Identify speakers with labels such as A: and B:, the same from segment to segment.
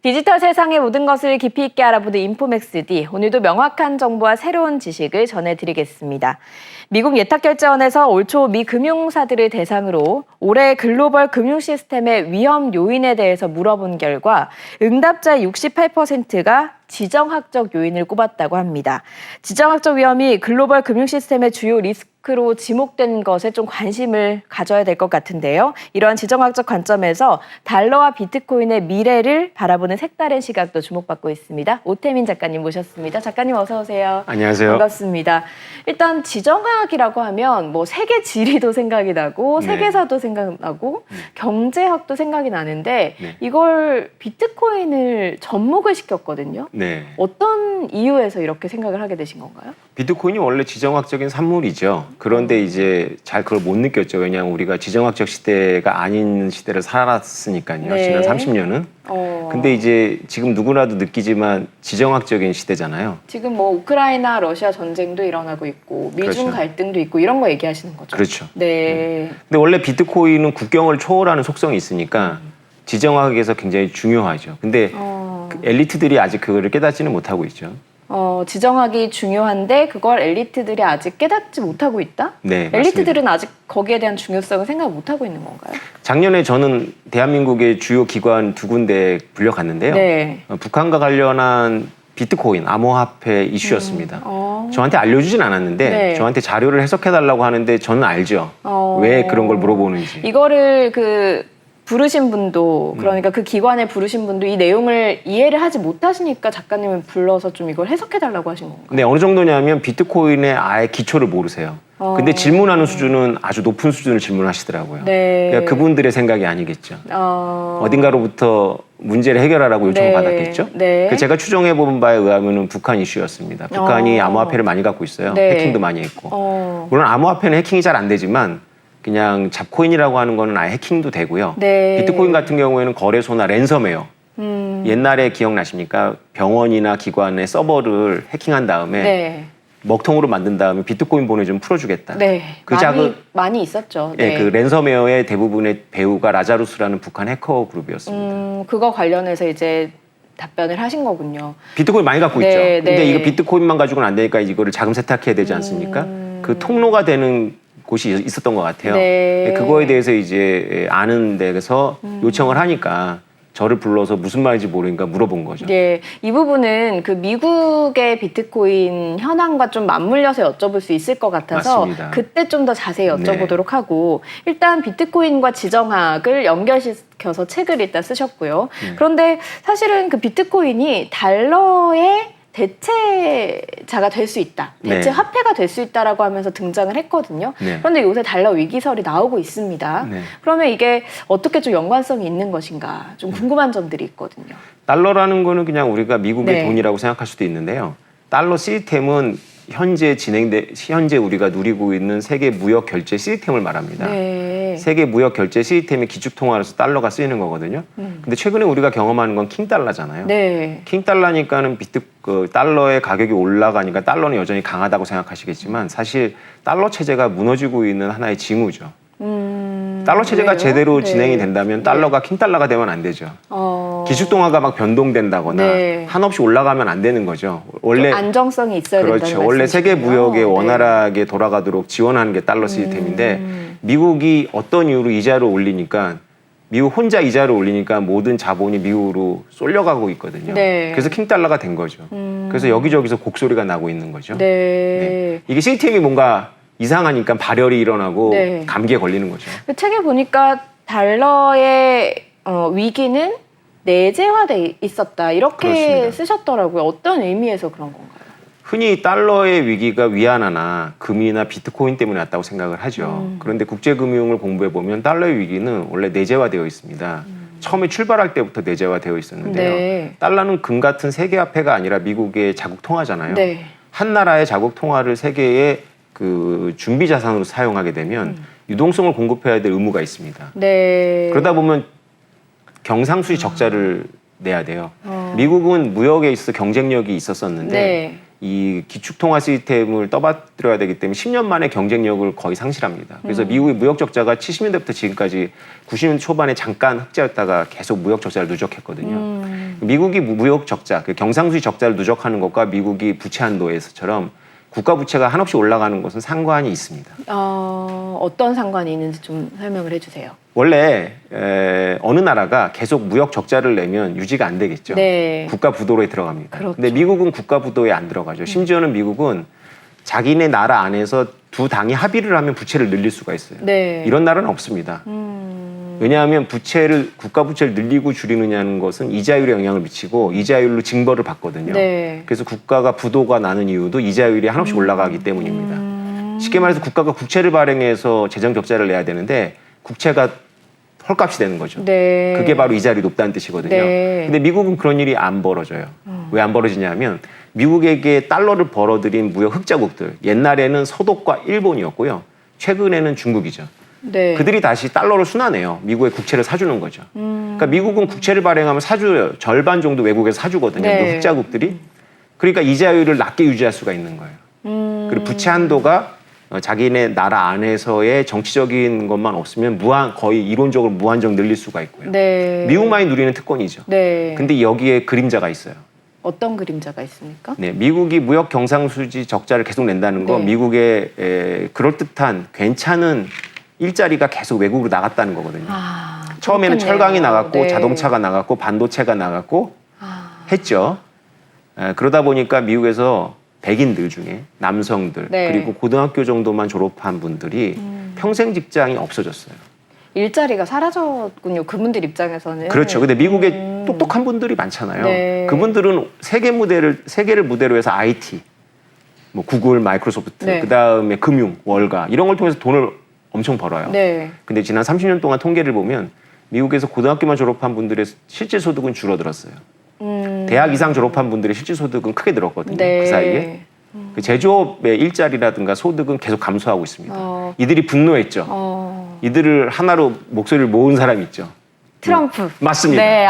A: 디지털 세상의 모든 것을 깊이 있게 알아보는 인포맥스D. 오늘도 명확한 정보와 새로운 지식을 전해드리겠습니다. 미국 예탁결제원에서 올 초 미 금융사들을 대상으로 올해 글로벌 금융 시스템의 위험 요인에 대해서 물어본 결과 응답자의 68%가 지정학적 요인을 꼽았다고 합니다. 지정학적 위험이 글로벌 금융 시스템의 주요 리스크로 지목된 것에 좀 관심을 가져야 될 것 같은데요. 이러한 지정학적 관점에서 달러와 비트코인의 미래를 바라보는 색다른 시각도 주목받고 있습니다. 오태민 작가님 모셨습니다. 작가님 어서 오세요.
B: 안녕하세요.
A: 반갑습니다. 일단 지정학이라고 하면 뭐 세계 지리도 생각이 나고
B: 네.
A: 세계사도 생각나고 경제학도 생각이 나는데
B: 네.
A: 이걸 비트코인을 접목을 시켰거든요.
B: 네.
A: 어떤 이유에서 이렇게 생각을 하게 되신 건가요?
B: 비트코인이 원래 지정학적인 산물이죠. 그런데 이제 잘 그걸 못 느꼈죠. 왜냐하면 우리가 지정학적 시대가 아닌 시대를 살았으니까요.
A: 네.
B: 지난 30년은. 근데 이제 지금 누구나도 느끼지만 지정학적인 시대잖아요.
A: 지금 뭐 우크라이나, 러시아 전쟁도 일어나고 있고 미중
B: 그렇죠.
A: 갈등도 있고 이런 거 얘기하시는 거죠?
B: 그렇죠.
A: 네.
B: 근데 원래 비트코인은 국경을 초월하는 속성이 있으니까 지정학에서 굉장히 중요하죠. 근데 그 엘리트들이 아직 그거를 깨닫지는 못하고 있죠.
A: 지정학이 중요한데 그걸 엘리트들이 아직 깨닫지 못하고 있다?
B: 네,
A: 엘리트들은 아직 거기에 대한 중요성을 생각 못하고 있는 건가요?
B: 작년에 저는 대한민국의 주요 기관 두 군데 불려갔는데요.
A: 네.
B: 북한과 관련한 비트코인, 암호화폐 이슈였습니다. 저한테 알려주진 않았는데
A: 네.
B: 저한테 자료를 해석해달라고 하는데 저는 알죠. 왜 그런 걸 물어보는지.
A: 이거를 부르신 분도 그러니까 그 기관에 부르신 분도 이 내용을 이해를 하지 못하시니까 작가님을 불러서 좀 이걸 해석해달라고 하신 건가요?
B: 근데 어느 정도냐면 비트코인의 아예 기초를 모르세요. 근데 질문하는 수준은 아주 높은 수준을 질문하시더라고요.
A: 네.
B: 그러니까 그분들의 생각이 아니겠죠. 어딘가로부터 문제를 해결하라고 요청을
A: 네.
B: 받았겠죠.
A: 네.
B: 그 제가 추정해보는 바에 의하면 북한 이슈였습니다. 북한이 암호화폐를 많이 갖고 있어요.
A: 네.
B: 해킹도 많이 했고. 물론 암호화폐는 해킹이 잘 안 되지만 그냥 잡코인이라고 하는 거는 아예 해킹도 되고요.
A: 네.
B: 비트코인 같은 경우에는 거래소나 랜섬웨어. 옛날에 기억나십니까? 병원이나 기관의 서버를 해킹한 다음에
A: 네.
B: 먹통으로 만든 다음에 비트코인 보내주면 풀어주겠다.
A: 네.
B: 그
A: 많이 있었죠. 네.
B: 네, 그 랜섬웨어의 대부분의 배우가 라자루스라는 북한 해커 그룹이었습니다.
A: 그거 관련해서 이제 답변을 하신 거군요.
B: 비트코인 많이 갖고
A: 네,
B: 있죠.
A: 네.
B: 근데 이거 비트코인만 가지고는 안 되니까 이거를 자금 세탁해야 되지 않습니까? 그 통로가 되는 곳이 있었던 것 같아요.
A: 네.
B: 그거에 대해서 이제 아는 데서 요청을 하니까 저를 불러서 무슨 말인지 모르니까 물어본 거죠.
A: 네, 이 부분은 그 미국의 비트코인 현황과 좀 맞물려서 여쭤볼 수 있을 것 같아서
B: 맞습니다.
A: 그때 좀 더 자세히 여쭤보도록 하고 일단 비트코인과 지정학을 연결시켜서 책을 일단 쓰셨고요. 그런데 사실은 그 비트코인이 달러의 대체자가 될 수 있다. 대체
B: 네.
A: 화폐가 될 수 있다라고 하면서 등장을 했거든요.
B: 네.
A: 그런데 요새 달러 위기설이 나오고 있습니다.
B: 네.
A: 그러면 이게 어떻게 좀 연관성이 있는 것인가 좀 궁금한 점들이 있거든요.
B: 달러라는 거는 그냥 우리가 미국의
A: 네.
B: 돈이라고 생각할 수도 있는데요. 달러 시스템은 현재 우리가 누리고 있는 세계 무역 결제 시스템을 말합니다.
A: 네.
B: 세계 무역 결제 시스템의 기축통화로서 달러가 쓰이는 거거든요. 근데 최근에 우리가 경험하는 건 킹달러잖아요.
A: 네.
B: 킹달러니까는 달러의 가격이 올라가니까 달러는 여전히 강하다고 생각하시겠지만 사실 달러 체제가 무너지고 있는 하나의 징후죠. 달러 체제가
A: 왜요?
B: 제대로
A: 네.
B: 진행이 된다면 달러가 킹달러가 되면 안 되죠. 기축통화가 막 변동된다거나
A: 네.
B: 한없이 올라가면 안 되는 거죠. 원래
A: 안정성이 있어야 된다는
B: 그렇죠. 원래 세계
A: 말씀이시군요.
B: 무역에
A: 네.
B: 원활하게 돌아가도록 지원하는 게 달러 시스템인데 미국이 어떤 이유로 이자를 올리니까 미국 혼자 이자를 올리니까 모든 자본이 미국으로 쏠려가고 있거든요.
A: 네.
B: 그래서 킹달러가 된 거죠. 그래서 여기저기서 곡소리가 나고 있는 거죠.
A: 네.
B: 이게 시스템이 뭔가 이상하니까 발열이 일어나고
A: 네.
B: 감기에 걸리는 거죠.
A: 그 책에 보니까 달러의 위기는 내재화돼 있었다 이렇게
B: 그렇습니다.
A: 쓰셨더라고요. 어떤 의미에서 그런 건가요?
B: 흔히 달러의 위기가 위안화나 금이나 비트코인 때문에 왔다고 생각을 하죠. 그런데 국제금융을 공부해 보면 달러의 위기는 원래 내재화되어 있습니다. 처음에 출발할 때부터 내재화되어 있었는데요.
A: 네.
B: 달러는 금 같은 세계화폐가 아니라 미국의 자국 통화잖아요.
A: 네.
B: 한 나라의 자국 통화를 세계의 그 준비 자산으로 사용하게 되면 유동성을 공급해야 될 의무가 있습니다.
A: 네.
B: 그러다 보면 경상수지 적자를 내야 돼요. 미국은 무역에 있어서 경쟁력이 있었었는데
A: 네.
B: 이 기축통화 시스템을 떠받들여야 되기 때문에 10년 만에 경쟁력을 거의 상실합니다. 그래서 미국의 무역 적자가 70년대부터 지금까지 90년대 초반에 잠깐 흑자였다가 계속 무역 적자를 누적했거든요. 미국이 무역 적자, 그 경상수지 적자를 누적하는 것과 미국이 부채 한도에서처럼 국가 부채가 한없이 올라가는 것은 상관이 있습니다.
A: 어떤 상관이 있는지 좀 설명을 해주세요.
B: 원래 어느 나라가 계속 무역 적자를 내면 유지가 안 되겠죠.
A: 네.
B: 국가 부도로에 들어갑니다.
A: 그렇죠.
B: 근데 미국은 국가 부도에 안 들어가죠. 심지어는 미국은 자기네 나라 안에서 두 당이 합의를 하면 부채를 늘릴 수가 있어요.
A: 네.
B: 이런 나라는 없습니다. 왜냐하면 국가 부채를 늘리고 줄이느냐는 것은 이자율에 영향을 미치고 이자율로 징벌을 받거든요.
A: 네.
B: 그래서 국가가 부도가 나는 이유도 이자율이 한없이 올라가기 때문입니다. 쉽게 말해서 국가가 국채를 발행해서 재정 적자를 내야 되는데 국채가 헐값이 되는 거죠.
A: 네.
B: 그게 바로 이자율이 높다는 뜻이거든요.
A: 네.
B: 근데 미국은 그런 일이 안 벌어져요. 왜 안 벌어지냐면 미국에게 달러를 벌어들인 무역 흑자국들, 옛날에는 서독과 일본이었고요. 최근에는 중국이죠.
A: 네.
B: 그들이 다시 달러를 순환해요. 미국의 국채를 사주는 거죠. 그러니까 미국은 국채를 발행하면 사줘요. 절반 정도 외국에서 사주거든요.
A: 네.
B: 그 흑자국들이. 그러니까 이자율을 낮게 유지할 수가 있는 거예요. 그리고 부채 한도가 자기네 나라 안에서의 정치적인 것만 없으면 거의 이론적으로 무한정 늘릴 수가 있고요.
A: 네.
B: 미국만이 누리는 특권이죠.
A: 네.
B: 근데 여기에 그림자가 있어요.
A: 어떤 그림자가 있습니까?
B: 네, 미국이 무역 경상수지 적자를 계속 낸다는 건
A: 네.
B: 미국의 그럴듯한 괜찮은 일자리가 계속 외국으로 나갔다는 거거든요. 처음에는
A: 그렇겠네요.
B: 철강이 나갔고
A: 네.
B: 자동차가 나갔고 반도체가 나갔고
A: 아,
B: 했죠. 그러다 보니까 미국에서 백인들 중에 남성들
A: 네.
B: 그리고 고등학교 정도만 졸업한 분들이 평생 직장이 없어졌어요.
A: 일자리가 사라졌군요. 그분들 입장에서는.
B: 그렇죠. 근데 미국에 똑똑한 분들이 많잖아요.
A: 네.
B: 그분들은 세계를 무대로 해서 IT, 뭐 구글, 마이크로소프트,
A: 네.
B: 그다음에 금융, 월가 이런 걸 통해서 돈을 엄청 벌어요.
A: 네.
B: 근데 지난 30년 동안 통계를 보면 미국에서 고등학교만 졸업한 분들의 실질 소득은 줄어들었어요. 대학 이상 졸업한 분들의 실질 소득은 크게 늘었거든요.
A: 네.
B: 그 사이에. 그 제조업의 일자리라든가 소득은 계속 감소하고 있습니다. 이들이 분노했죠. 이들을 하나로 목소리를 모은 사람이 있죠.
A: 트럼프.
B: 맞습니다.
A: 네,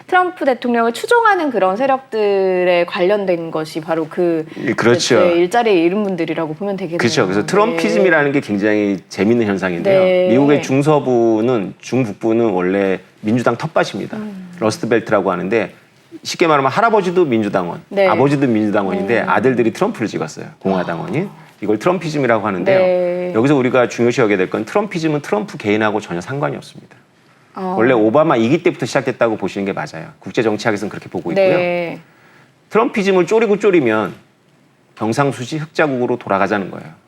A: 트럼프 대통령을 추종하는 그런 세력들에 관련된 것이 바로
B: 그렇죠.
A: 네, 일자리에 이른 분들이라고 보면 되겠네요.
B: 그렇죠. 그래서 트럼피즘이라는 게 굉장히 재밌는 현상인데요.
A: 네.
B: 미국의 중북부는 원래 민주당 텃밭입니다. 러스트벨트라고 하는데 쉽게 말하면 할아버지도 민주당원,
A: 네.
B: 아버지도 민주당원인데 아들들이 트럼프를 찍었어요. 공화당원이. 이걸 트럼피즘이라고 하는데요.
A: 네.
B: 여기서 우리가 중요시 여겨야 될 건 트럼피즘은 트럼프 개인하고 전혀 상관이 없습니다.
A: 어.
B: 원래 오바마 2기 때부터 시작됐다고 보시는 게 맞아요. 국제정치학에서는 그렇게 보고 있고요.
A: 네.
B: 트럼피즘을 쪼리고 경상수지 흑자국으로 돌아가자는 거예요.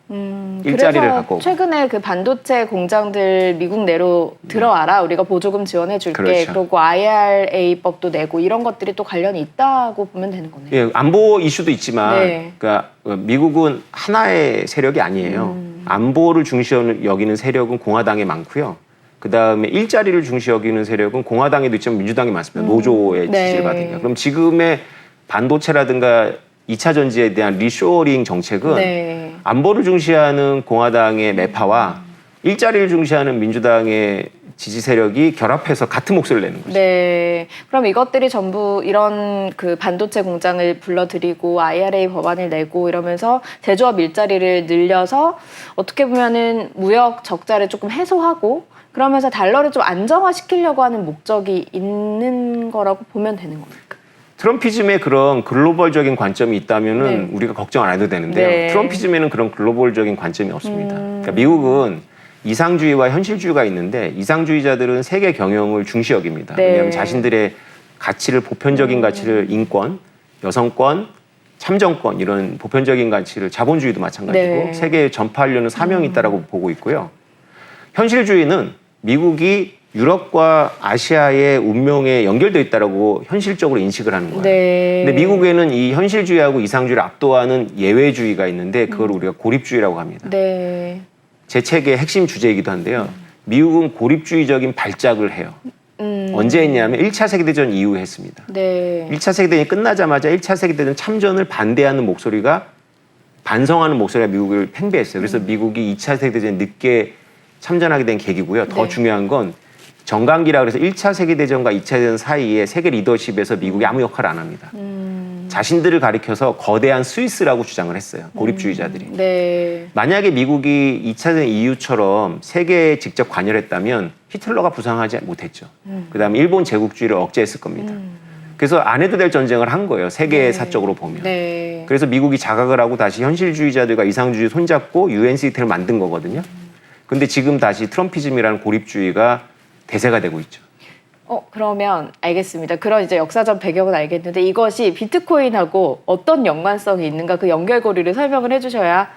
B: 일자리를
A: 그래서
B: 갖고 오고.
A: 최근에 그 반도체 공장들 미국 내로 들어와라. 우리가 보조금 지원해줄게.
B: 그렇죠.
A: 그리고 IRA법도 내고 이런 것들이 또 관련이 있다고 보면 되는 거네요.
B: 예, 안보 이슈도 있지만,
A: 네.
B: 그러니까 미국은 하나의 세력이 아니에요. 안보를 중시 여기는 세력은 공화당에 많고요. 그 다음에 일자리를 중시 여기는 세력은 공화당에도 있지만 민주당에 많습니다. 노조의
A: 네.
B: 지지를 받으니까. 그럼 지금의 반도체라든가 2차 전지에 대한 리쇼어링 정책은
A: 네.
B: 안보를 중시하는 공화당의 매파와 일자리를 중시하는 민주당의 지지 세력이 결합해서 같은 목소리를 내는 거죠.
A: 네. 그럼 이것들이 전부 이런 그 반도체 공장을 불러들이고 IRA 법안을 내고 이러면서 제조업 일자리를 늘려서 어떻게 보면은 무역 적자를 조금 해소하고 그러면서 달러를 좀 안정화시키려고 하는 목적이 있는 거라고 보면 되는 겁니까?
B: 트럼피즘에 그런 글로벌적인 관점이 있다면은
A: 네.
B: 우리가 걱정 안 해도 되는데요.
A: 네.
B: 트럼피즘에는 그런 글로벌적인 관점이 없습니다. 그러니까 미국은 이상주의와 현실주의가 있는데 이상주의자들은 세계 경영을 중시 여깁니다.
A: 네.
B: 왜냐하면 자신들의 가치를 보편적인 가치를 인권, 여성권, 참정권 이런 보편적인 가치를 자본주의도 마찬가지고
A: 네.
B: 세계에 전파하려는 사명이 있다라고 보고 있고요. 현실주의는 미국이 유럽과 아시아의 운명에 연결되어 있다라고 현실적으로 인식을 하는 거예요.
A: 네.
B: 근데 미국에는 이 현실주의하고 이상주의를 압도하는 예외주의가 있는데 그걸 우리가 고립주의라고 합니다.
A: 네.
B: 제 책의 핵심 주제이기도 한데요. 미국은 고립주의적인 발작을 해요. 언제 했냐면 1차 세계대전 이후에 했습니다.
A: 네.
B: 1차 세계대전이 끝나자마자 1차 세계대전 참전을 반대하는 목소리가 반성하는 목소리가 미국을 팽배했어요. 그래서 미국이 2차 세계대전에 늦게 참전하게 된 계기고요. 더
A: 네.
B: 중요한 건 정강기라 그래서 1차 세계대전과 2차 세계대전 사이에 세계 리더십에서 미국이 아무 역할을 안 합니다. 자신들을 가리켜서 거대한 스위스라고 주장을 했어요. 고립주의자들이.
A: 네.
B: 만약에 미국이 2차 대전 이후처럼 세계에 직접 관여했다면 히틀러가 부상하지 못했죠. 그다음에 일본 제국주의를 억제했을 겁니다. 그래서 안 해도 될 전쟁을 한 거예요. 세계사적으로 보면.
A: 네.
B: 그래서 미국이 자각을 하고 다시 현실주의자들과 이상주의 손잡고 UN 시스템을 만든 거거든요. 근데 지금 다시 트럼피즘이라는 고립주의가 대세가 되고 있죠.
A: 그러면 알겠습니다. 그런 이제 역사적 배경은 알겠는데 이것이 비트코인하고 어떤 연관성이 있는가 그 연결고리를 설명을 해주셔야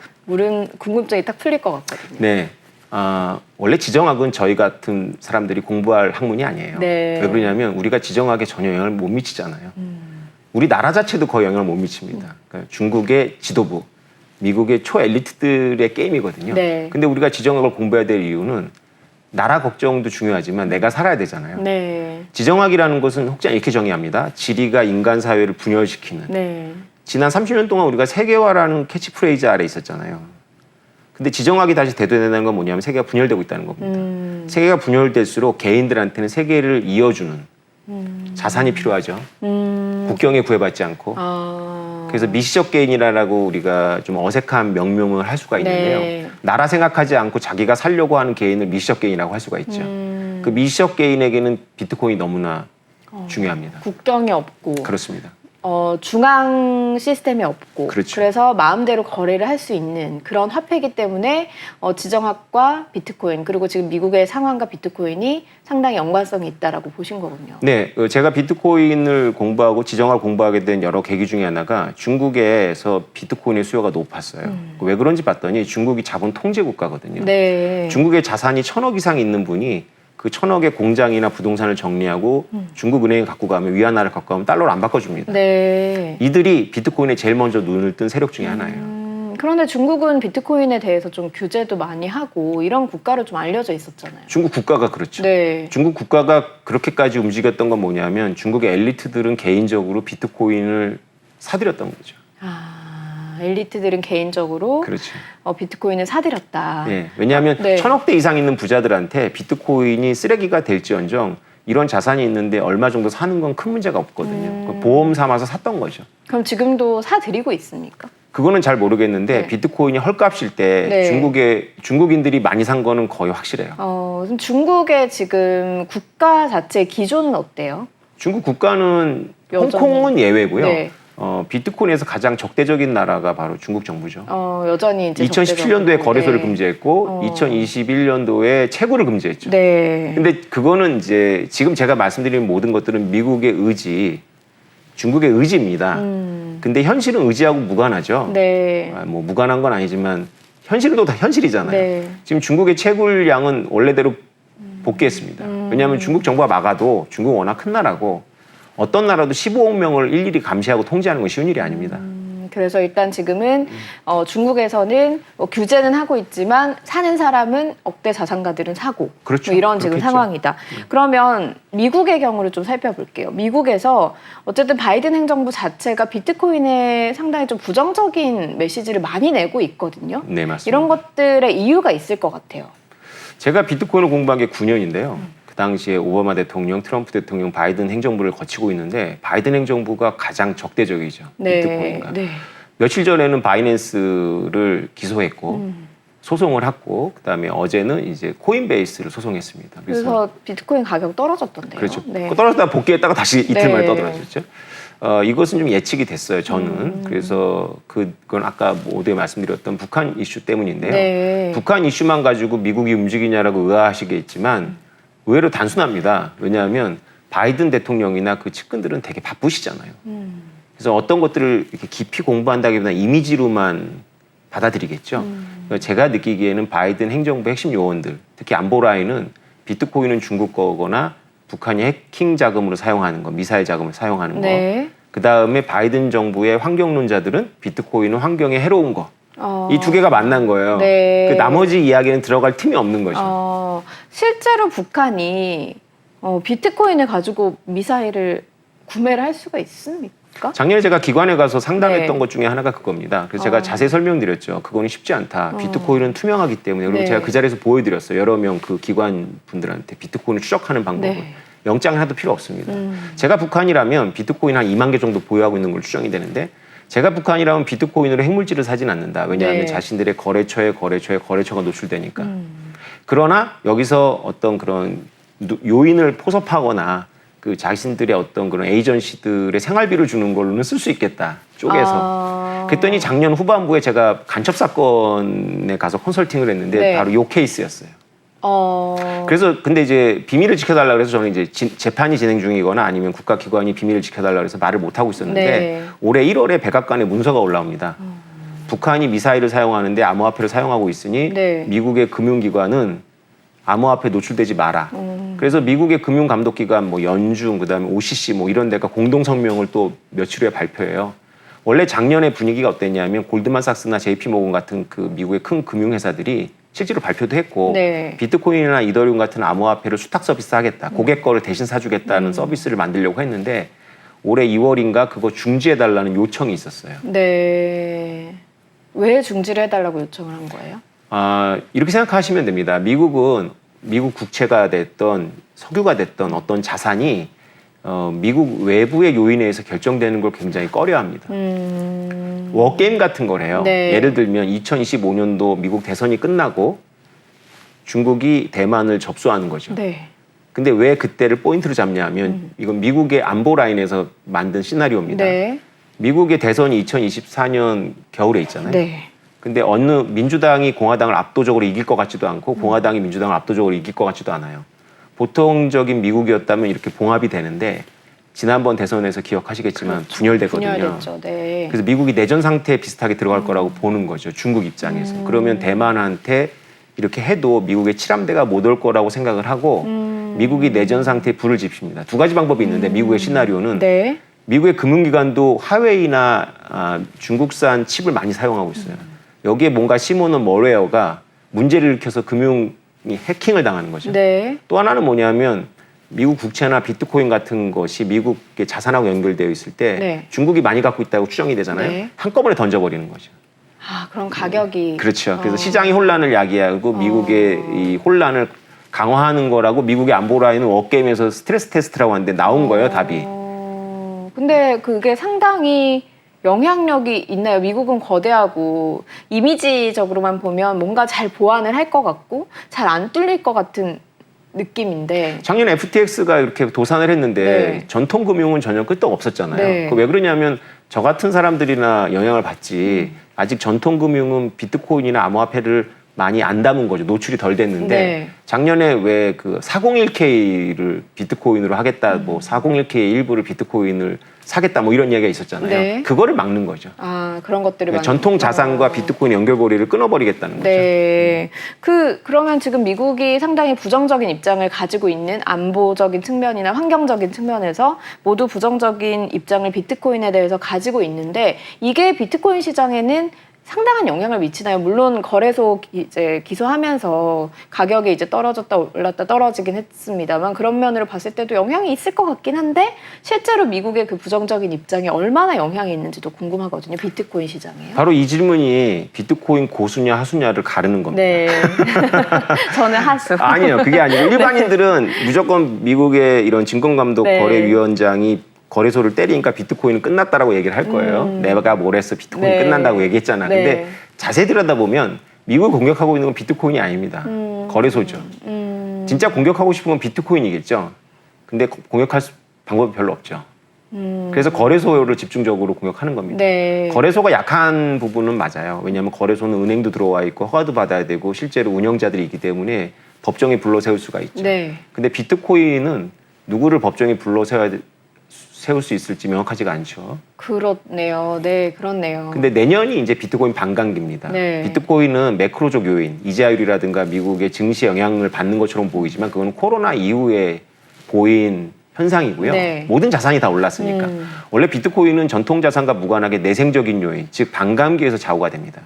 A: 궁금증이 딱 풀릴 것 같거든요.
B: 네. 원래 지정학은 저희 같은 사람들이 공부할 학문이 아니에요.
A: 네.
B: 왜 그러냐면 우리가 지정학에 전혀 영향을 못 미치잖아요. 우리 나라 자체도 거의 영향을 못 미칩니다. 그러니까 중국의 지도부, 미국의 초엘리트들의 게임이거든요.
A: 네.
B: 근데 우리가 지정학을 공부해야 될 이유는 나라 걱정도 중요하지만 내가 살아야 되잖아요.
A: 네.
B: 지정학이라는 것은 혹자 이렇게 정의합니다. 지리가 인간 사회를 분열시키는.
A: 네.
B: 지난 30년 동안 우리가 세계화라는 캐치프레이즈 아래 있었잖아요. 근데 지정학이 다시 대두된다는 건 뭐냐면 세계가 분열되고 있다는 겁니다. 세계가 분열될수록 개인들한테는 세계를 이어주는 자산이 필요하죠. 국경에 구애받지 않고. 그래서 미시적 개인이라고 우리가 좀 어색한 명명을 할 수가 있는데요.
A: 네.
B: 나라 생각하지 않고 자기가 살려고 하는 개인을 미시적 개인이라고 할 수가 있죠. 그 미시적 개인에게는 비트코인이 너무나 중요합니다.
A: 국경이 없고
B: 그렇습니다.
A: 중앙 시스템이 없고
B: 그렇죠.
A: 그래서 마음대로 거래를 할 수 있는 그런 화폐이기 때문에 지정학과 비트코인 그리고 지금 미국의 상황과 비트코인이 상당히 연관성이 있다라고 보신 거군요.
B: 네, 제가 비트코인을 공부하고 지정학을 공부하게 된 여러 계기 중에 하나가 중국에서 비트코인의 수요가 높았어요. 왜 그런지 봤더니 중국이 자본 통제 국가거든요.
A: 네.
B: 중국의 자산이 1,000억 이상 있는 분이 그 1,000억의 공장이나 부동산을 정리하고 중국 은행에 갖고 가면 위안화를 갖고 가면 달러로 안 바꿔줍니다.
A: 네.
B: 이들이 비트코인에 제일 먼저 눈을 뜬 세력 중에 하나예요.
A: 그런데 중국은 비트코인에 대해서 좀 규제도 많이 하고 이런 국가로 좀 알려져 있었잖아요.
B: 중국 국가가 그렇죠.
A: 네.
B: 중국 국가가 그렇게까지 움직였던 건 뭐냐면 중국의 엘리트들은 개인적으로 비트코인을 사들였던 거죠.
A: 엘리트들은 개인적으로
B: 그렇죠.
A: 비트코인을 사들였다.
B: 네. 왜냐하면
A: 네.
B: 1,000억대 이상 있는 부자들한테 비트코인이 쓰레기가 될지언정 이런 자산이 있는데 얼마 정도 사는 건 큰 문제가 없거든요. 보험 삼아서 샀던 거죠.
A: 그럼 지금도 사들이고 있습니까?
B: 그거는 잘 모르겠는데
A: 네.
B: 비트코인이 헐값일 때
A: 네.
B: 중국인들이 많이 산 거는 거의 확실해요.
A: 그럼 중국의 지금 국가 자체의 기조는 어때요?
B: 중국 국가는
A: 여전히.
B: 홍콩은 예외고요.
A: 네.
B: 비트코인에서 가장 적대적인 나라가 바로 중국 정부죠.
A: 여전히 이제
B: 2017년도에 거래소를
A: 네.
B: 금지했고 2021년도에 채굴을 금지했죠.
A: 네.
B: 근데 그거는 이제 지금 제가 말씀드리는 모든 것들은 미국의 의지, 중국의 의지입니다. 근데 현실은 의지하고 무관하죠.
A: 네.
B: 뭐 무관한 건 아니지만 현실은 또 다 현실이잖아요.
A: 네.
B: 지금 중국의 채굴량은 원래대로 복귀했습니다. 왜냐하면 중국 정부가 막아도 중국은 워낙 큰 나라고 어떤 나라도 15억 명을 일일이 감시하고 통제하는 건 쉬운 일이 아닙니다.
A: 그래서 일단 지금은 중국에서는 규제는 하고 있지만 사는 사람은 억대 자산가들은 사고
B: 그렇죠.
A: 뭐 이런 지금
B: 그렇겠죠.
A: 상황이다. 그러면 미국의 경우를 좀 살펴볼게요. 미국에서 어쨌든 바이든 행정부 자체가 비트코인에 상당히 좀 부정적인 메시지를 많이 내고 있거든요.
B: 네, 맞습니다.
A: 이런 것들의 이유가 있을 것 같아요.
B: 제가 비트코인을 공부한 게 9년인데요. 그 당시에 오바마 대통령, 트럼프 대통령, 바이든 행정부를 거치고 있는데 바이든 행정부가 가장 적대적이죠. 비트코인과.
A: 네.
B: 며칠 전에는 바이낸스를 기소했고 소송을 했고 그다음에 어제는 이제 코인베이스를 소송했습니다.
A: 그래서 비트코인 가격 떨어졌던데요.
B: 그렇죠.
A: 네.
B: 떨어졌다가 복귀했다가 다시 이틀
A: 네.
B: 만에 떠들어졌죠. 이것은 좀 예측이 됐어요. 저는. 그래서 그건 아까 모두에 말씀드렸던 북한 이슈 때문인데요.
A: 네.
B: 북한 이슈만 가지고 미국이 움직이냐라고 의아하시겠지만 의외로 단순합니다. 왜냐하면 바이든 대통령이나 그 측근들은 되게 바쁘시잖아요. 그래서 어떤 것들을 이렇게 깊이 공부한다기보다 이미지로만 받아들이겠죠. 그러니까 제가 느끼기에는 바이든 행정부 핵심 요원들, 특히 안보 라인은 비트코인은 중국 거거나 북한이 해킹 자금으로 사용하는 거, 미사일 자금을 사용하는 거.
A: 네.
B: 그다음에 바이든 정부의 환경론자들은 비트코인은 환경에 해로운 거. 이 두 개가 만난 거예요.
A: 네.
B: 그 나머지 이야기는 들어갈 틈이 없는 거죠.
A: 실제로 북한이 비트코인을 가지고 미사일을 구매를 할 수가 있습니까?
B: 작년에 제가 기관에 가서 상담했던
A: 네.
B: 것 중에 하나가 그겁니다. 그래서 제가 자세히 설명드렸죠. 그거는 쉽지 않다. 비트코인은 투명하기 때문에. 그리고
A: 네.
B: 제가 그 자리에서 보여드렸어요. 여러 명 그 기관 분들한테 비트코인을 추적하는 방법을.
A: 네.
B: 영장 하나도 필요 없습니다. 제가 북한이라면 비트코인 한 2만 개 정도 보유하고 있는 걸 추정이 되는데 제가 북한이라면 비트코인으로 핵물질을 사진 않는다. 왜냐하면
A: 네.
B: 자신들의 거래처가 노출되니까. 그러나 여기서 어떤 그런 요인을 포섭하거나 그 자신들의 어떤 그런 에이전시들의 생활비를 주는 걸로는 쓸 수 있겠다. 쪼개서. 그랬더니 작년 후반부에 제가 간첩 사건에 가서 컨설팅을 했는데
A: 네.
B: 바로 요 케이스였어요. 그래서 근데 이제 비밀을 지켜달라 그래서 저는 이제 재판이 진행 중이거나 아니면 국가기관이 비밀을 지켜달라 그래서 말을 못 하고 있었는데
A: 네.
B: 올해 1월에 백악관에 문서가 올라옵니다. 북한이 미사일을 사용하는데 암호화폐를 사용하고 있으니
A: 네.
B: 미국의 금융기관은 암호화폐 노출되지 마라. 그래서 미국의 금융감독기관 뭐 연중 그다음에 OCC 뭐 이런 데가 공동 성명을 또 며칠 후에 발표해요. 원래 작년에 분위기가 어땠냐면 골드만삭스나 JP모건 같은 그 미국의 큰 금융회사들이 실제로 발표도 했고
A: 네.
B: 비트코인이나 이더리움 같은 암호화폐를 수탁 서비스 하겠다. 고객 거를 대신 사주겠다는 서비스를 만들려고 했는데 올해 2월인가 그거 중지해달라는 요청이 있었어요.
A: 네. 왜 중지를 해달라고 요청을 한 거예요?
B: 이렇게 생각하시면 됩니다. 미국은 미국 국채가 됐던 석유가 됐던 어떤 자산이 미국 외부의 요인에 의해서 결정되는 걸 굉장히 꺼려합니다. 워게임 같은 걸 해요.
A: 네.
B: 예를 들면 2025년도 미국 대선이 끝나고 중국이 대만을 접수하는 거죠.
A: 네.
B: 근데 왜 그때를 포인트로 잡냐면 이건 미국의 안보 라인에서 만든 시나리오입니다.
A: 네.
B: 미국의 대선이 2024년 겨울에 있잖아요.
A: 네.
B: 근데 어느 민주당이 공화당을 압도적으로 이길 것 같지도 않고 공화당이 민주당을 압도적으로 이길 것 같지도 않아요. 보통적인 미국이었다면 이렇게 봉합이 되는데 지난번 대선에서 기억하시겠지만 분열되거든요.
A: 분열됐죠. 네.
B: 그래서 미국이 내전 상태에 비슷하게 들어갈 거라고 보는 거죠. 중국 입장에서. 그러면 대만한테 이렇게 해도 미국의 칠함대가 못 올 거라고 생각을 하고 미국이 내전 상태에 불을 지핍니다. 두 가지 방법이 있는데 미국의 시나리오는
A: 네.
B: 미국의 금융기관도 화웨이나 중국산 칩을 많이 사용하고 있어요. 여기에 뭔가 심어놓은 멀웨어가 문제를 일으켜서 금융이 해킹을 당하는 거죠.
A: 네.
B: 또 하나는 뭐냐면 미국 국채나 비트코인 같은 것이 미국의 자산하고 연결되어 있을 때
A: 네.
B: 중국이 많이 갖고 있다고 추정이 되잖아요.
A: 네.
B: 한꺼번에 던져버리는 거죠.
A: 그럼 가격이.
B: 그렇죠. 그래서 시장의 혼란을 야기하고 미국의 이 혼란을 강화하는 거라고 미국의 안보 라인은 워게임에서 스트레스 테스트라고 하는데 나온 거예요, 답이.
A: 근데 그게 상당히 영향력이 있나요? 미국은 거대하고 이미지적으로만 보면 뭔가 잘 보완을 할 것 같고 잘 안 뚫릴 것 같은 느낌인데.
B: 작년 FTX가 이렇게 도산을 했는데
A: 네.
B: 전통 금융은 전혀 끄떡 없었잖아요.
A: 네.
B: 왜 그러냐면 저 같은 사람들이나 영향을 받지 아직 전통 금융은 비트코인이나 암호화폐를 많이 안 담은 거죠. 노출이 덜 됐는데
A: 네.
B: 작년에 왜 그 401k를 비트코인으로 하겠다, 뭐 401k의 일부를 비트코인을 사겠다, 뭐 이런 이야기가 있었잖아요.
A: 네.
B: 그거를 막는 거죠.
A: 그런 것들을
B: 그러니까 전통 자산과 비트코인 연결고리를 끊어버리겠다는 거죠.
A: 네. 그러면 지금 미국이 상당히 부정적인 입장을 가지고 있는 안보적인 측면이나 환경적인 측면에서 모두 부정적인 입장을 비트코인에 대해서 가지고 있는데 이게 비트코인 시장에는 상당한 영향을 미치나요? 물론 거래소 이제 기소하면서 가격이 이제 떨어졌다 올랐다 떨어지긴 했습니다만 그런 면으로 봤을 때도 영향이 있을 것 같긴 한데 실제로 미국의 그 부정적인 입장이 얼마나 영향이 있는지도 궁금하거든요. 비트코인 시장에요.
B: 바로 이 질문이 비트코인 고수냐 하수냐를 가르는 겁니다.
A: 네. 저는 하수.
B: 아니에요. 그게 아니고 일반인들은 무조건 미국의 이런 증권감독
A: 네.
B: 거래위원장이 거래소를 때리니까 비트코인은 끝났다라고 얘기를 할 거예요. 내가 뭘 했어 비트코인
A: 네.
B: 끝난다고 얘기했잖아.
A: 네.
B: 근데 자세히 들여다보면 미국을 공격하고 있는 건 비트코인이 아닙니다. 거래소죠. 진짜 공격하고 싶은 건 비트코인이겠죠. 근데 공격할 방법이 별로 없죠. 그래서 거래소를 집중적으로 공격하는 겁니다.
A: 네.
B: 거래소가 약한 부분은 맞아요. 왜냐하면 거래소는 은행도 들어와 있고 허가도 받아야 되고 실제로 운영자들이 있기 때문에 법정에 불러 세울 수가 있죠.
A: 네.
B: 근데 비트코인은 누구를 법정에 불러 세울 수 있을지 명확하지가 않죠.
A: 그렇네요. 네, 그렇네요.
B: 근데 내년이 이제 비트코인 반감기입니다.
A: 네.
B: 비트코인은 매크로적 요인, 이자율이라든가 미국의 증시에 영향을 받는 것처럼 보이지만 그건 코로나 이후에 보인 현상이고요.
A: 네.
B: 모든 자산이 다 올랐으니까. 원래 비트코인은 전통 자산과 무관하게 내생적인 요인, 즉 반감기에서 좌우가 됩니다.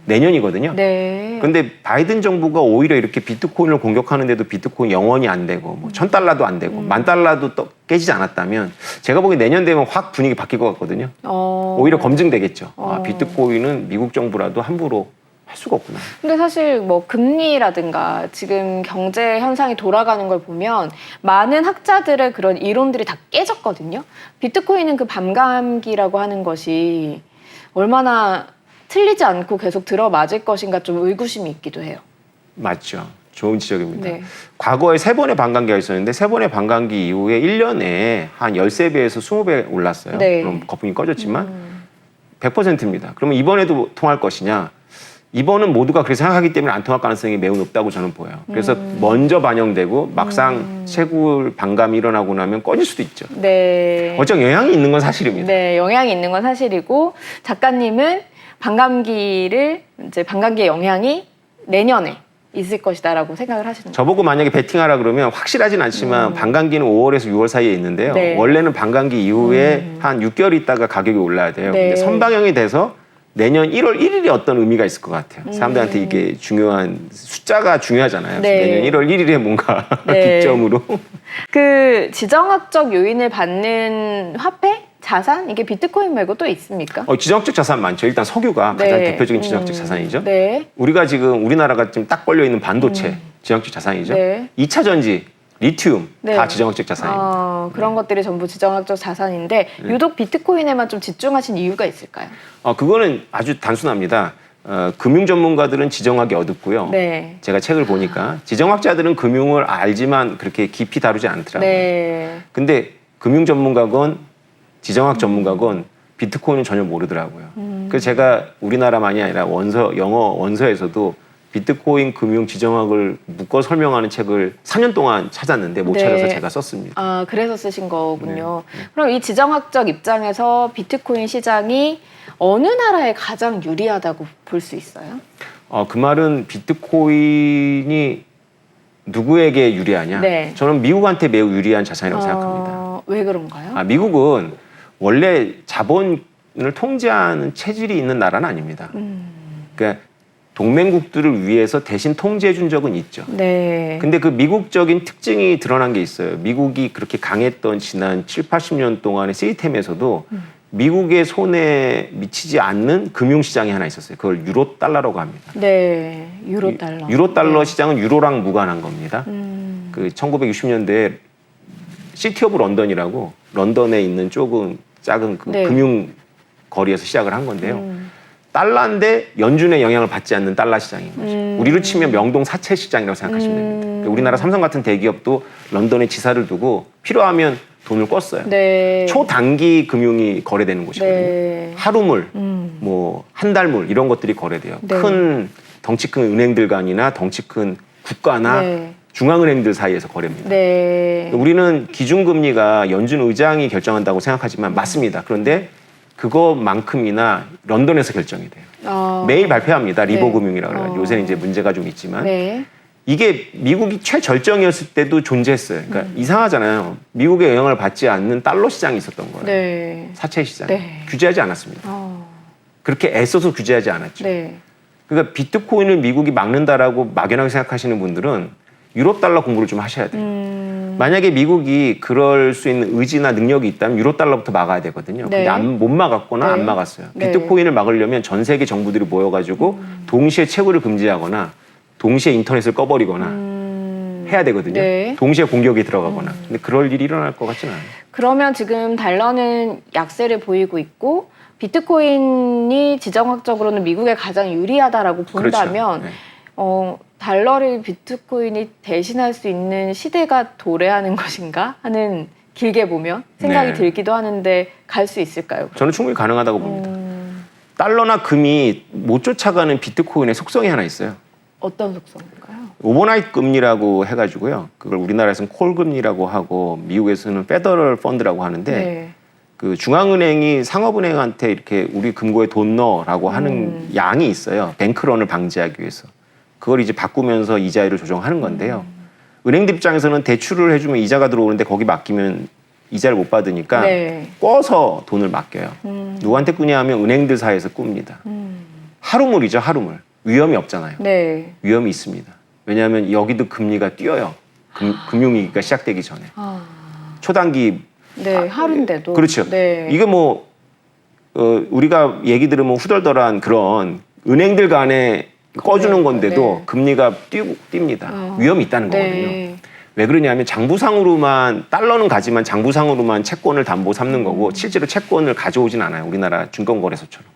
B: 내년이거든요.
A: 네.
B: 근데 바이든 정부가 오히려 이렇게 비트코인을 공격하는데도 비트코인 영원이 안 되고 뭐 $1,000도 안 되고 $10,000도 또 깨지지 않았다면 제가 보기엔 내년 되면 확 분위기 바뀔 것 같거든요. 오히려 검증되겠죠. 비트코인은 미국 정부라도 함부로 할 수가 없구나.
A: 근데 사실 뭐 금리라든가 지금 경제 현상이 돌아가는 걸 보면 많은 학자들의 그런 이론들이 다 깨졌거든요. 비트코인은 그 밤감기라고 하는 것이 얼마나 틀리지 않고 계속 들어맞을 것인가 좀 의구심이 있기도 해요.
B: 맞죠. 좋은 지적입니다.
A: 네.
B: 과거에 3번의 반감기가 있었는데 3번의 반감기 이후에 1년에 한 13배에서 20배 올랐어요.
A: 네.
B: 그럼 거품이 꺼졌지만 100%입니다. 그러면 이번에도 통할 것이냐? 이번은 모두가 그렇게 생각하기 때문에 안 통할 가능성이 매우 높다고 저는 보여요. 그래서 먼저 반영되고 막상 채굴 반감이 일어나고 나면 꺼질 수도 있죠.
A: 네.
B: 어쩌면 영향이 있는 건 사실입니다.
A: 네, 영향이 있는 건 사실이고 작가님은 반감기의 영향이 내년에 있을 것이다라고 생각을 하시는 거예요.
B: 저보고 만약에 베팅하라 그러면 확실하진 않지만 반감기는 5월에서 6월 사이에 있는데요.
A: 네.
B: 원래는 반감기 이후에 한 6개월 있다가 가격이 올라야 돼요.
A: 네.
B: 근데 선방영이 돼서 내년 1월 1일이 어떤 의미가 있을 것 같아요. 사람들한테 이게 중요한 숫자가 중요하잖아요.
A: 네.
B: 내년 1월 1일에 뭔가
A: 네.
B: 기점으로.
A: 그 지정학적 요인을 받는 화폐? 자산? 이게 비트코인 말고 또 있습니까?
B: 지정학적 자산 많죠. 일단 석유가
A: 네.
B: 가장 대표적인 지정학적 자산이죠.
A: 네.
B: 우리가 지금 우리나라가 지금 딱 걸려 있는 반도체 지정학적 자산이죠.
A: 네.
B: 2차 전지, 리튬
A: 네.
B: 다 지정학적 자산입니다.
A: 그런 것들이 전부 지정학적 자산인데 유독 비트코인에만 좀 집중하신 이유가 있을까요?
B: 그거는 아주 단순합니다. 금융 전문가들은 지정학이 어둡고요.
A: 네.
B: 제가 책을 보니까 지정학자들은 금융을 알지만 그렇게 깊이 다루지 않더라고요.
A: 네.
B: 근데 금융 전문가건 지정학 전문가건 비트코인은 전혀 모르더라고요. 그래서 제가 우리나라만이 아니라 영어 원서에서도 비트코인 금융 지정학을 묶어 설명하는 책을 4년 동안 찾았는데 못
A: 네.
B: 찾아서 제가 썼습니다.
A: 그래서 쓰신 거군요. 그럼 이 지정학적 입장에서 비트코인 시장이 어느 나라에 가장 유리하다고 볼 수 있어요?
B: 그 말은 비트코인이 누구에게 유리하냐?
A: 네.
B: 저는 미국한테 매우 유리한 자산이라고 생각합니다.
A: 왜 그런가요?
B: 미국은 원래 자본을 통제하는 체질이 있는 나라는 아닙니다. 그러니까 동맹국들을 위해서 대신 통제해 준 적은 있죠.
A: 네.
B: 근데 그 미국적인 특징이 드러난 게 있어요. 미국이 그렇게 강했던 지난 7, 80년 동안의 시스템에서도 미국의 손에 미치지 않는 금융시장이 하나 있었어요. 그걸 유로달러라고 합니다.
A: 네. 유로달러.
B: 유로달러
A: 네.
B: 시장은 유로랑 무관한 겁니다. 그 1960년대에 시티 오브 런던이라고 런던에 있는 조금 작은 그
A: 네.
B: 금융 거리에서 시작을 한 건데요. 달러인데 연준의 영향을 받지 않는 달러 시장인 거죠. 우리로 치면 명동 사채 시장이라고 생각하시면 됩니다. 그러니까 우리나라 삼성 같은 대기업도 런던에 지사를 두고 필요하면 돈을 껐어요.
A: 네.
B: 초단기 금융이 거래되는 곳이거든요.
A: 네.
B: 하루물, 뭐 한 달물 이런 것들이 거래돼요.
A: 네.
B: 큰 덩치 큰 은행들 간이나 덩치 큰 국가나
A: 네.
B: 중앙은행들 사이에서 거래입니다.
A: 네.
B: 우리는 기준금리가 연준 의장이 결정한다고 생각하지만 맞습니다. 그런데 그것만큼이나 런던에서 결정이 돼요. 매일 발표합니다. 리버
A: 네.
B: 금융이라고 그래요. 요새는 이제 문제가 좀 있지만
A: 네.
B: 이게 미국이 최절정이었을 때도 존재했어요. 그러니까 이상하잖아요. 미국의 영향을 받지 않는 달러 시장이 있었던 거예요.
A: 네.
B: 사채 시장.
A: 네.
B: 규제하지 않았습니다. 그렇게 애써서 규제하지 않았죠.
A: 네.
B: 그러니까 비트코인을 미국이 막는다라고 막연하게 생각하시는 분들은 유로달러 공부를 좀 하셔야 돼요. 만약에 미국이 그럴 수 있는 의지나 능력이 있다면 유로달러부터 막아야 되거든요.
A: 네.
B: 근데 못 막았거나
A: 네.
B: 안 막았어요.
A: 네.
B: 비트코인을 막으려면 전 세계 정부들이 모여가지고 동시에 채굴을 금지하거나 동시에 인터넷을 꺼버리거나 해야 되거든요.
A: 네.
B: 동시에 공격이 들어가거나. 근데 그럴 일이 일어날 것 같지는 않아요.
A: 그러면 지금 달러는 약세를 보이고 있고 비트코인이 지정학적으로는 미국에 가장 유리하다라고 본다면
B: 그렇죠. 네.
A: 달러를 비트코인이 대신할 수 있는 시대가 도래하는 것인가 하는 길게 보면 생각이
B: 네.
A: 들기도 하는데 갈 수 있을까요?
B: 저는 충분히 가능하다고 봅니다. 달러나 금이 못 쫓아가는 비트코인의 속성이 하나 있어요.
A: 어떤 속성일까요?
B: 오버나이트 금리라고 해가지고요. 그걸 우리나라에서는 콜 금리라고 하고 미국에서는 페더럴 펀드라고 하는데
A: 네.
B: 그 중앙은행이 상업은행한테 이렇게 우리 금고에 돈 넣어라고 하는 양이 있어요. 뱅크런을 방지하기 위해서. 그걸 이제 바꾸면서 이자율을 조정하는 건데요. 은행들 입장에서는 대출을 해주면 이자가 들어오는데 거기 맡기면 이자를 못 받으니까
A: 네.
B: 꿔서 돈을 맡겨요. 누구한테 꾸냐 하면 은행들 사이에서 꿉니다. 하루물이죠, 하루물. 위험이 없잖아요.
A: 네.
B: 위험이 있습니다. 왜냐하면 여기도 금리가 뛰어요. 금융위기가 시작되기 전에. 초단기.
A: 네, 하루인데도.
B: 그렇죠.
A: 네.
B: 이게 뭐 우리가 얘기 들으면 후덜덜한 그런 은행들 간의 꺼주는 건데도
A: 네.
B: 금리가 뜁니다. 위험이 있다는 거거든요.
A: 네.
B: 왜 그러냐면 장부상으로만 달러는 가지만 장부상으로만 채권을 담보 삼는 거고 실제로 채권을 가져오진 않아요. 우리나라 증권거래소처럼.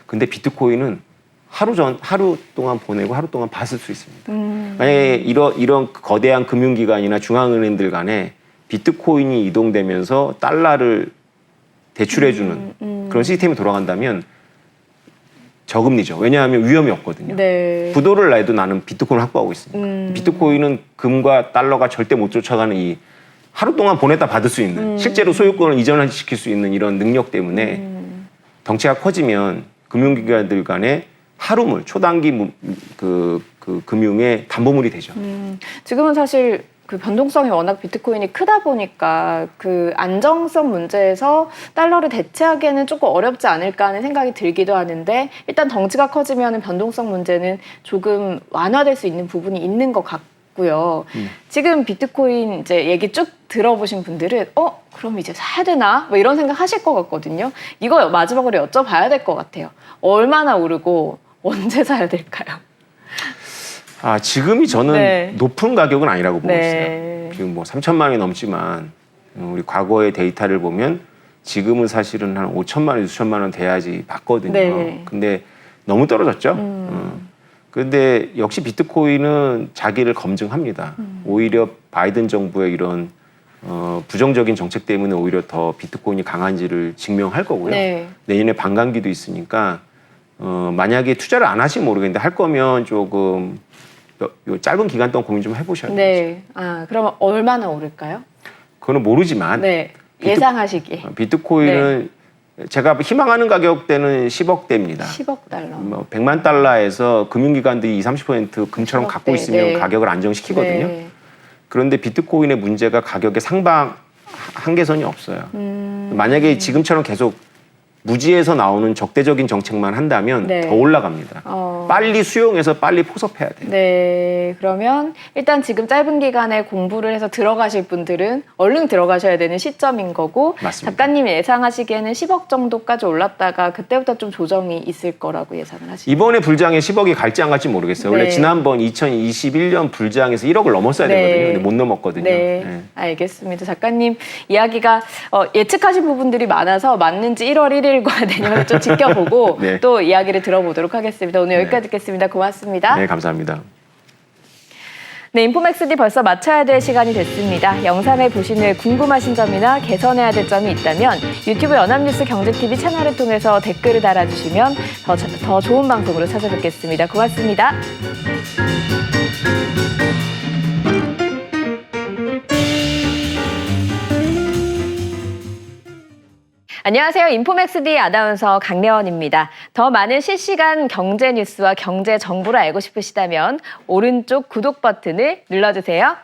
B: 근데 비트코인은 하루 동안 보내고 하루 동안 받을 수 있습니다. 만약에 이런 거대한 금융기관이나 중앙은행들 간에 비트코인이 이동되면서 달러를 대출해주는 그런 시스템이 돌아간다면 저금리죠. 왜냐하면 위험이 없거든요.
A: 네.
B: 부도를 내도 나는 비트코인을 확보하고 있습니다. 비트코인은 금과 달러가 절대 못 쫓아가는 이 하루 동안 보냈다 받을 수 있는 실제로 소유권을 이전시킬 수 있는 이런 능력 때문에 덩치가 커지면 금융기관들 간에 하루물, 초단기 그 금융의 담보물이 되죠.
A: 지금은 사실 그 변동성이 워낙 비트코인이 크다 보니까 그 안정성 문제에서 달러를 대체하기에는 조금 어렵지 않을까 하는 생각이 들기도 하는데 일단 덩치가 커지면 변동성 문제는 조금 완화될 수 있는 부분이 있는 것 같고요. 지금 비트코인 이제 얘기 쭉 들어보신 분들은 그럼 이제 사야 되나? 뭐 이런 생각 하실 것 같거든요. 이거 마지막으로 여쭤봐야 될 것 같아요. 얼마나 오르고 언제 사야 될까요?
B: 지금이 저는
A: 네.
B: 높은 가격은 아니라고 보고
A: 네.
B: 있어요. 지금 뭐 3천만 원이 넘지만 우리 과거의 데이터를 보면 지금은 사실은 한 5천만 원, 6천만 원 돼야지 받거든요.
A: 네.
B: 근데 너무 떨어졌죠. 그런데 역시 비트코인은 자기를 검증합니다. 오히려 바이든 정부의 이런 부정적인 정책 때문에 오히려 더 비트코인이 강한지를 증명할 거고요.
A: 네.
B: 내년에 반감기도 있으니까 만약에 투자를 안 하시면 모르겠는데 할 거면 조금 요 짧은 기간 동안 고민 좀 해보셔야 돼요.
A: 네. 그러면 얼마나 오를까요?
B: 그거는 모르지만
A: 네. 예상하시기에.
B: 비트코인은 제가 희망하는 가격대는 10억대입니다.
A: 10억 달러.
B: 뭐 100만 달러에서 금융기관들이 20-30% 금처럼
A: 10억
B: 갖고
A: 대,
B: 있으면
A: 네.
B: 가격을 안정시키거든요.
A: 네.
B: 그런데 비트코인의 문제가 가격의 상방 한계선이 없어요. 만약에 지금처럼 계속 무지에서 나오는 적대적인 정책만 한다면
A: 네.
B: 더 올라갑니다. 빨리 수용해서 빨리 포섭해야 돼요.
A: 네. 그러면 일단 지금 짧은 기간에 공부를 해서 들어가실 분들은 얼른 들어가셔야 되는 시점인 거고
B: 맞습니다.
A: 작가님이 예상하시기에는 10억 정도까지 올랐다가 그때부터 좀 조정이 있을 거라고 예상을 하시죠.
B: 이번에 불장에 10억이 갈지 안 갈지 모르겠어요.
A: 네.
B: 원래 지난번 2021년 불장에서 1억을 넘었어야
A: 네.
B: 되거든요. 근데 못 넘었거든요.
A: 네.
B: 네.
A: 알겠습니다. 작가님 이야기가 예측하신 부분들이 많아서 맞는지 1월 1일과 내년을 좀 지켜보고
B: 네.
A: 또 이야기를 들어보도록 하겠습니다. 오늘 여기까지 듣겠습니다. 고맙습니다.
B: 네, 감사합니다.
A: 네, 인포맥스D 벌써 마쳐야 될 시간이 됐습니다. 영상을 보신 후에 궁금하신 점이나 개선해야 될 점이 있다면 유튜브 연합뉴스 경제TV 채널을 통해서 댓글을 달아주시면 더 좋은 방송으로 찾아뵙겠습니다. 고맙습니다. 안녕하세요. 인포맥스D 아나운서 강래원입니다. 더 많은 실시간 경제 뉴스와 경제 정보를 알고 싶으시다면 오른쪽 구독 버튼을 눌러주세요.